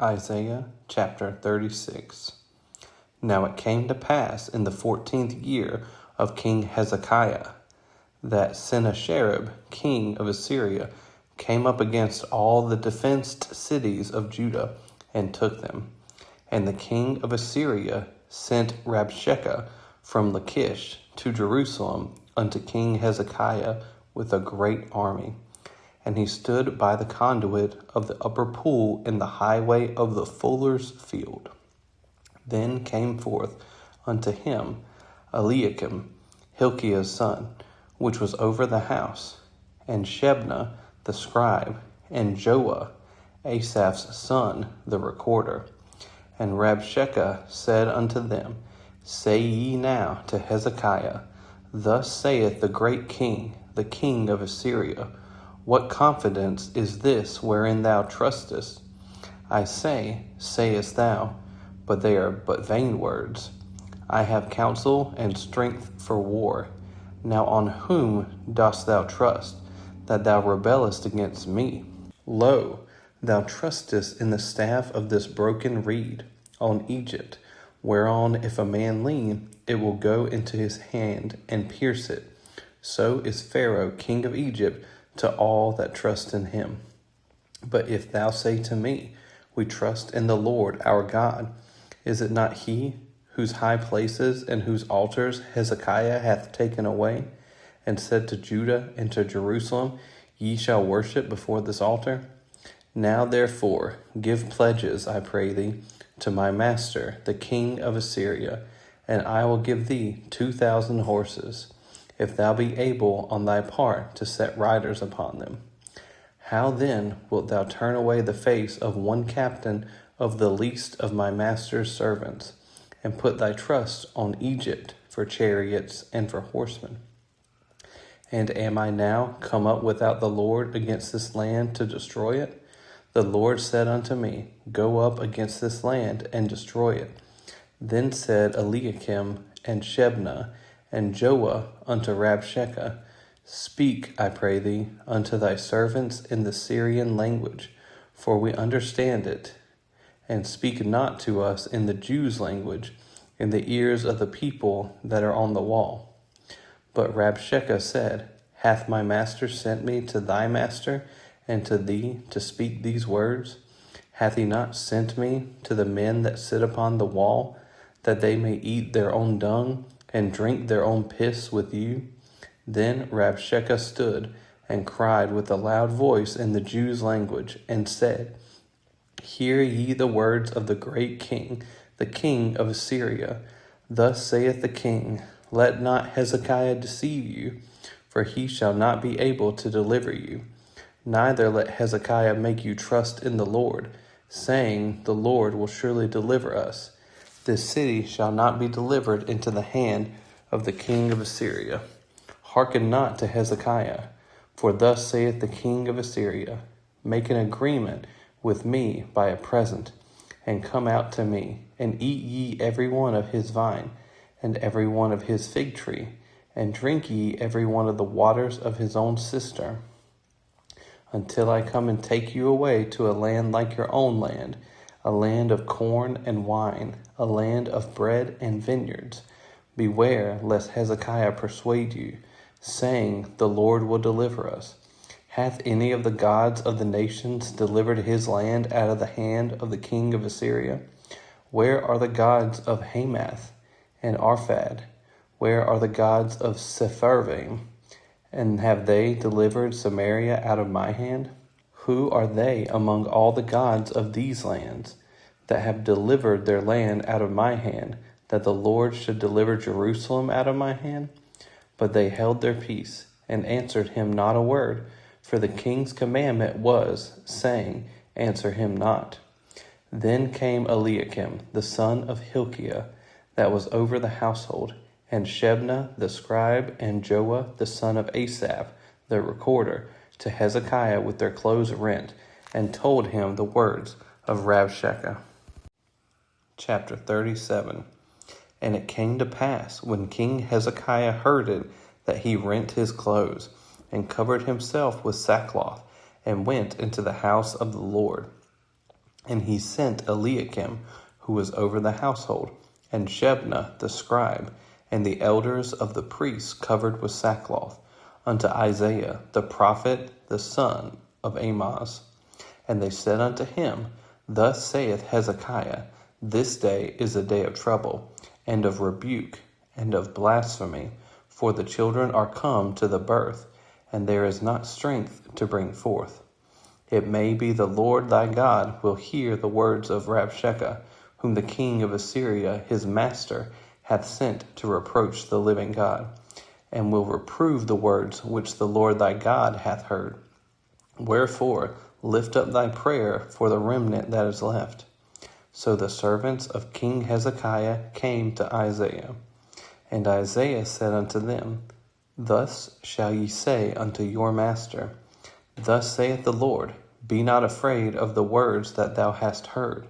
Isaiah chapter 36. Now it came to pass in the 14th year of King Hezekiah, that Sennacherib, king of Assyria, came up against all the defenced cities of Judah, and took them. And the king of Assyria sent Rabshakeh from Lachish to Jerusalem unto King Hezekiah with a great army. And he stood by the conduit of the upper pool in the highway of the fuller's field. Then came forth unto him Eliakim, Hilkiah's son, which was over the house, and Shebna the scribe, and Joah, Asaph's son, the recorder. And Rabshakeh said unto them, Say ye now to Hezekiah, Thus saith the great king, the king of Assyria, What confidence is this wherein thou trustest? I say, sayest thou, but they are but vain words. I have counsel and strength for war. Now on whom dost thou trust, that thou rebellest against me? Lo, thou trustest in the staff of this broken reed, on Egypt, whereon if a man lean, it will go into his hand and pierce it. So is Pharaoh king of Egypt to all that trust in him. But if thou say to me, We trust in the Lord our God, is it not he whose high places and whose altars Hezekiah hath taken away, and said to Judah and to Jerusalem, Ye shall worship before this altar? Now therefore give pledges, I pray thee, to my master, the king of Assyria, and I will give thee 2,000 horses, if thou be able on thy part to set riders upon them. How then wilt thou turn away the face of one captain of the least of my master's servants, and put thy trust on Egypt for chariots and for horsemen? And am I now come up without the Lord against this land to destroy it? The Lord said unto me, Go up against this land and destroy it. Then said Eliakim and Shebna and Joah unto Rabshakeh, Speak, I pray thee, unto thy servants in the Syrian language, for we understand it, and speak not to us in the Jews' language, in the ears of the people that are on the wall. But Rabshakeh said, Hath my master sent me to thy master and to thee to speak these words? Hath he not sent me to the men that sit upon the wall, that they may eat their own dung and drink their own piss with you? Then Rabshakeh stood and cried with a loud voice in the Jews' language, and said, Hear ye the words of the great king, the king of Assyria. Thus saith the king, Let not Hezekiah deceive you, for he shall not be able to deliver you. Neither let Hezekiah make you trust in the Lord, saying, The Lord will surely deliver us. This city shall not be delivered into the hand of the king of Assyria. Hearken not to Hezekiah, for thus saith the king of Assyria, Make an agreement with me by a present, and come out to me, and eat ye every one of his vine, and every one of his fig tree, and drink ye every one of the waters of his own cistern, until I come and take you away to a land like your own land, a land of corn and wine, a land of bread and vineyards. Beware lest Hezekiah persuade you, saying, The Lord will deliver us. Hath any of the gods of the nations delivered his land out of the hand of the king of Assyria? Where are the gods of Hamath and Arphad? Where are the gods of Sepharvaim? And have they delivered Samaria out of my hand? Who are they among all the gods of these lands that have delivered their land out of my hand, that the Lord should deliver Jerusalem out of my hand? But they held their peace, and answered him not a word, for the king's commandment was, saying, Answer him not. Then came Eliakim, the son of Hilkiah, that was over the household, and Shebna the scribe, and Joah the son of Asaph, the recorder, to Hezekiah with their clothes rent, and told him the words of Rabshakeh. Chapter 37. And it came to pass, when King Hezekiah heard it, that he rent his clothes, and covered himself with sackcloth, and went into the house of the Lord. And he sent Eliakim, who was over the household, and Shebna the scribe, and the elders of the priests covered with sackcloth, unto Isaiah the prophet, the son of Amoz. And they said unto him, Thus saith Hezekiah, This day is a day of trouble, and of rebuke, and of blasphemy, for the children are come to the birth, and there is not strength to bring forth. It may be the Lord thy God will hear the words of Rabshakeh, whom the king of Assyria his master hath sent to reproach the living God, and will reprove the words which the Lord thy God hath heard. Wherefore lift up thy prayer for the remnant that is left. So the servants of King Hezekiah came to Isaiah. And Isaiah said unto them, Thus shall ye say unto your master, Thus saith the Lord, Be not afraid of the words that thou hast heard,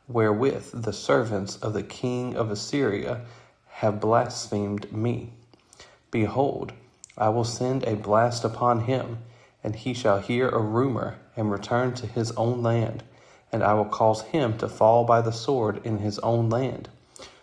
wherewith the servants of the king of Assyria have blasphemed me. Behold, I will send a blast upon him, and he shall hear a rumor, and return to his own land, and I will cause him to fall by the sword in his own land.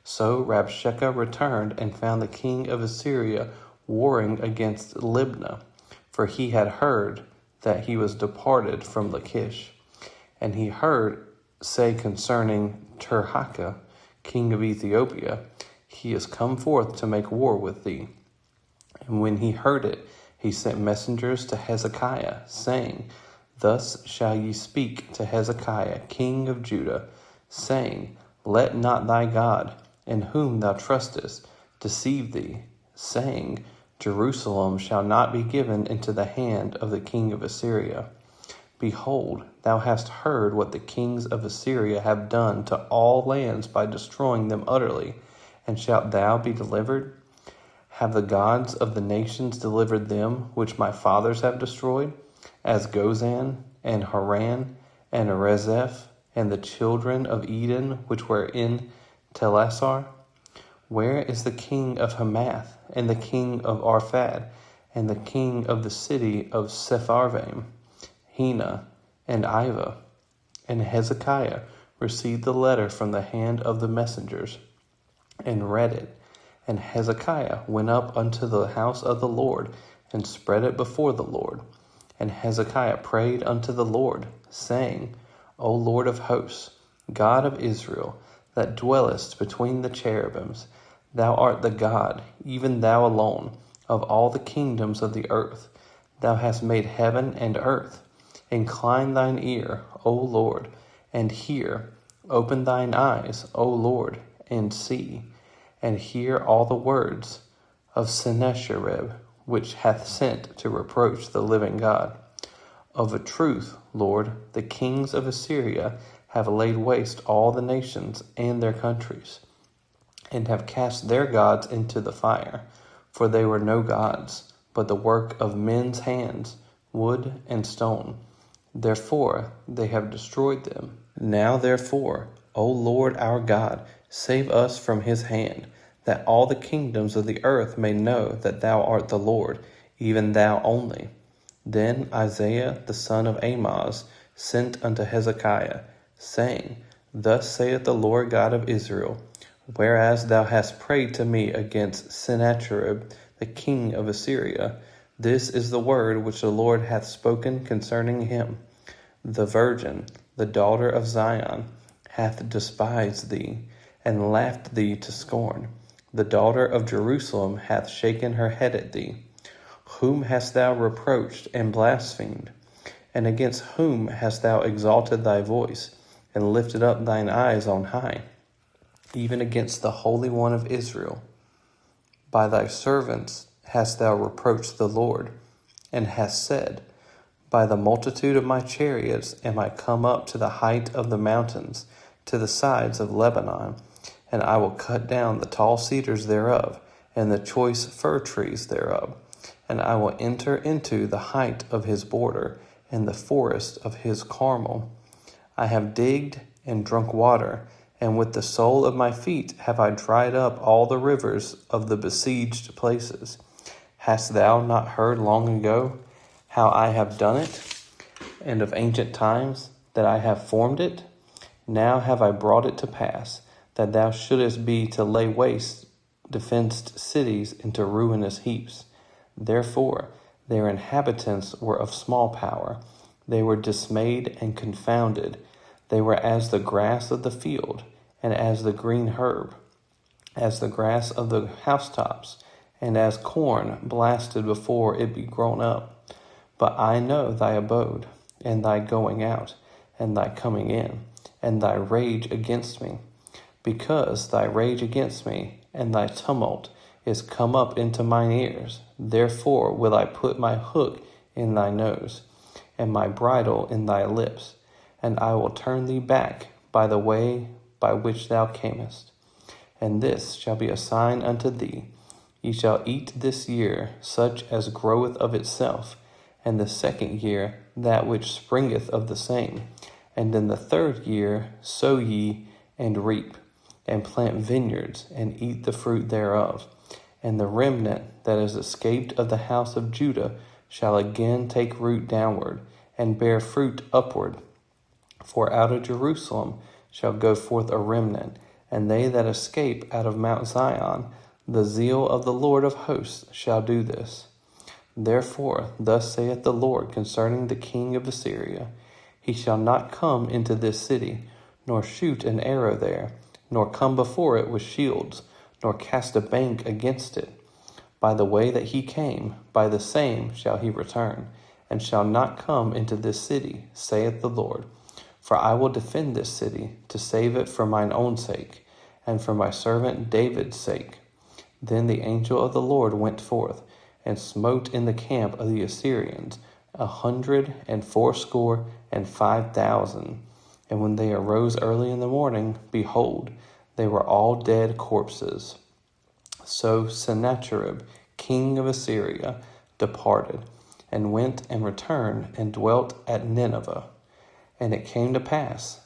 So Rabshakeh returned and found the king of Assyria warring against Libnah, for he had heard that he was departed from Lachish. And he heard say concerning Tirhakah, king of Ethiopia, He is come forth to make war with thee. And when he heard it, he sent messengers to Hezekiah, saying, Thus shall ye speak to Hezekiah, king of Judah, saying, Let not thy God, in whom thou trustest, deceive thee, saying, Jerusalem shall not be given into the hand of the king of Assyria. Behold, thou hast heard what the kings of Assyria have done to all lands by destroying them utterly, and shalt thou be delivered? Have the gods of the nations delivered them which my fathers have destroyed, as Gozan, and Haran, and Rezeph, and the children of Eden which were in Telassar? Where is the king of Hamath, and the king of Arphad, and the king of the city of Sepharvaim, Hena, and Ivah? And Hezekiah received the letter from the hand of the messengers, and read it. And Hezekiah went up unto the house of the Lord, and spread it before the Lord. And Hezekiah prayed unto the Lord, saying, O Lord of hosts, God of Israel, that dwellest between the cherubims, thou art the God, even thou alone, of all the kingdoms of the earth. Thou hast made heaven and earth. Incline thine ear, O Lord, and hear. Open thine eyes, O Lord, and see, and hear all the words of Sennacherib, which hath sent to reproach the living God. Of a truth, Lord, the kings of Assyria have laid waste all the nations and their countries, and have cast their gods into the fire, for they were no gods, but the work of men's hands, wood and stone. Therefore they have destroyed them. Now therefore, O Lord our God, save us from his hand, that all the kingdoms of the earth may know that thou art the Lord, even thou only. Then Isaiah the son of Amoz sent unto Hezekiah, saying, Thus saith the Lord God of Israel, Whereas thou hast prayed to me against Sennacherib the king of Assyria, this is the word which the Lord hath spoken concerning him. The virgin, the daughter of Zion, hath despised thee, and laughed thee to scorn. The daughter of Jerusalem hath shaken her head at thee. Whom hast thou reproached and blasphemed? And against whom hast thou exalted thy voice, and lifted up thine eyes on high? Even against the Holy One of Israel. By thy servants hast thou reproached the Lord, and hast said, By the multitude of my chariots am I come up to the height of the mountains, to the sides of Lebanon, and I will cut down the tall cedars thereof, and the choice fir trees thereof, and I will enter into the height of his border, and the forest of his Carmel. I have digged and drunk water, and with the sole of my feet have I dried up all the rivers of the besieged places. Hast thou not heard long ago how I have done it, and of ancient times that I have formed it? Now have I brought it to pass, that thou shouldest be to lay waste defenced cities into ruinous heaps. Therefore their inhabitants were of small power. They were dismayed and confounded. They were as the grass of the field, and as the green herb, as the grass of the housetops, and as corn blasted before it be grown up. But I know thy abode, and thy going out, and thy coming in, and thy rage against me. Because thy rage against me, and thy tumult, is come up into mine ears, therefore will I put my hook in thy nose, and my bridle in thy lips, and I will turn thee back by the way by which thou camest. And this shall be a sign unto thee: ye shall eat this year such as groweth of itself, and the second year that which springeth of the same. And in the third year sow ye, and reap, and plant vineyards, and eat the fruit thereof. And the remnant that is escaped of the house of Judah shall again take root downward, and bear fruit upward. For out of Jerusalem shall go forth a remnant, and they that escape out of Mount Zion. The zeal of the Lord of hosts shall do this. Therefore thus saith the Lord concerning the king of Assyria: he shall not come into this city, nor shoot an arrow there, nor come before it with shields, nor cast a bank against it. By the way that he came, by the same shall he return, and shall not come into this city, saith the Lord. For I will defend this city, to save it for mine own sake, and for my servant David's sake. Then the angel of the Lord went forth, and smote in the camp of the Assyrians 185,000. And when they arose early in the morning, behold, they were all dead corpses. So Sennacherib, king of Assyria, departed, and went and returned, and dwelt at Nineveh. And it came to pass,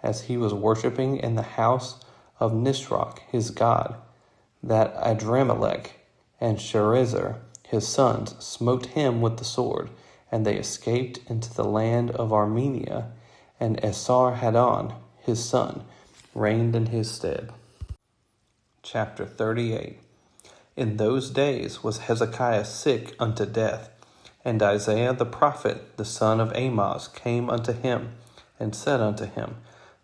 as he was worshipping in the house of Nisroch his god, that Adramelech and Sharezer his sons smote him with the sword, and they escaped into the land of Armenia, and Esarhaddon his son reigned in his stead. Chapter 38. In those days was Hezekiah sick unto death, and Isaiah the prophet, the son of Amoz, came unto him, and said unto him,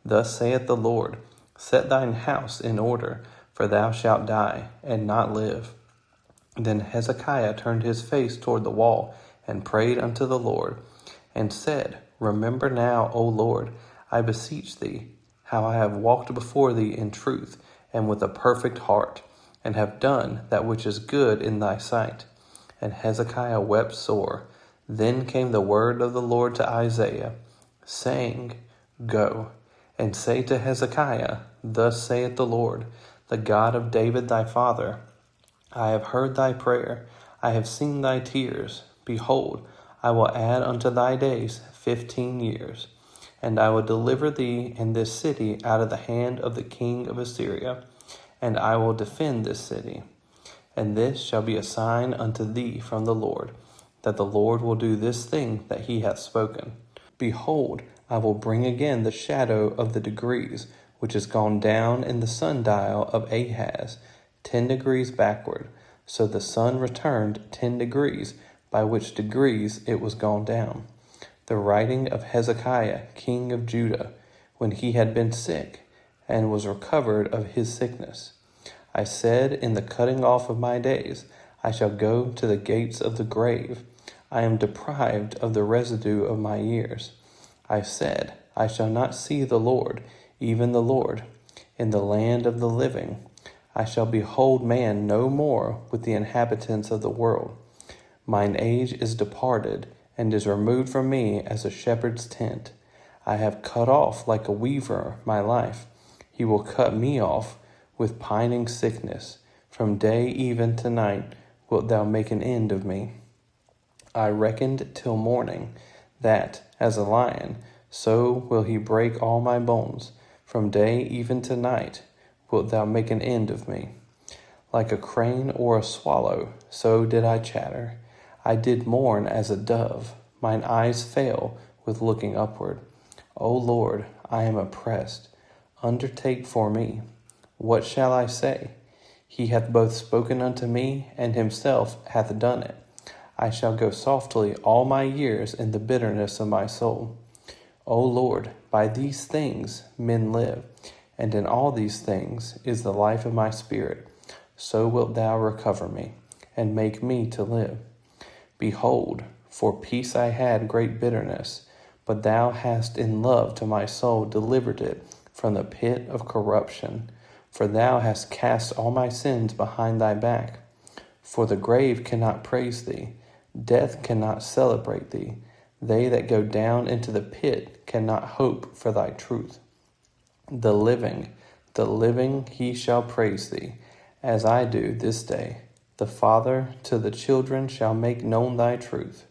Thus saith the Lord, Set thine house in order, for thou shalt die, and not live. Then Hezekiah turned his face toward the wall, and prayed unto the Lord, and said, Remember now, O Lord, I beseech thee, how I have walked before thee in truth, and with a perfect heart, and have done that which is good in thy sight. And Hezekiah wept sore. Then came the word of the Lord to Isaiah, saying, Go, and say to Hezekiah, Thus saith the Lord, the God of David thy father, I have heard thy prayer, I have seen thy tears. Behold, I will add unto thy days 15 years, and I will deliver thee and this city out of the hand of the king of Assyria, and I will defend this city. And this shall be a sign unto thee from the Lord, that the Lord will do this thing that he hath spoken. Behold, I will bring again the shadow of the degrees, which is gone down in the sundial of Ahaz, 10 degrees backward. So the sun returned 10 degrees, by which degrees it was gone down. The writing of Hezekiah, king of Judah, when he had been sick, and was recovered of his sickness. I said, in the cutting off of my days, I shall go to the gates of the grave. I am deprived of the residue of my years. I said, I shall not see the Lord, even the Lord, in the land of the living. I shall behold man no more with the inhabitants of the world. Mine age is departed, and is removed from me as a shepherd's tent. I have cut off like a weaver my life. He will cut me off with pining sickness. From day even to night wilt thou make an end of me. I reckoned till morning, that, as a lion, so will he break all my bones. From day even to night wilt thou make an end of me. Like a crane or a swallow, so did I chatter. I did mourn as a dove. Mine eyes fail with looking upward. O Lord, I am oppressed. Undertake for me. What shall I say? He hath both spoken unto me, and himself hath done it. I shall go softly all my years in the bitterness of my soul. O Lord, by these things men live, and in all these things is the life of my spirit. So wilt thou recover me, and make me to live. Behold, for peace I had great bitterness, but thou hast in love to my soul delivered it from the pit of corruption. For thou hast cast all my sins behind thy back. For the grave cannot praise thee, death cannot celebrate thee. They that go down into the pit cannot hope for thy truth. The living he shall praise thee, as I do this day. The Father to the children shall make known thy truth.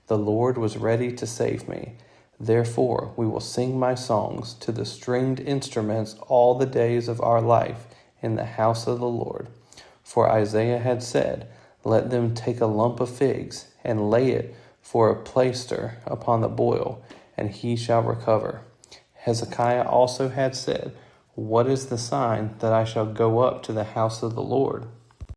The Lord was ready to save me. Therefore we will sing my songs to the stringed instruments all the days of our life in the house of the Lord. For Isaiah had said, Let them take a lump of figs, and lay it for a plaister upon the boil, and he shall recover. Hezekiah also had said, What is the sign that I shall go up to the house of the Lord?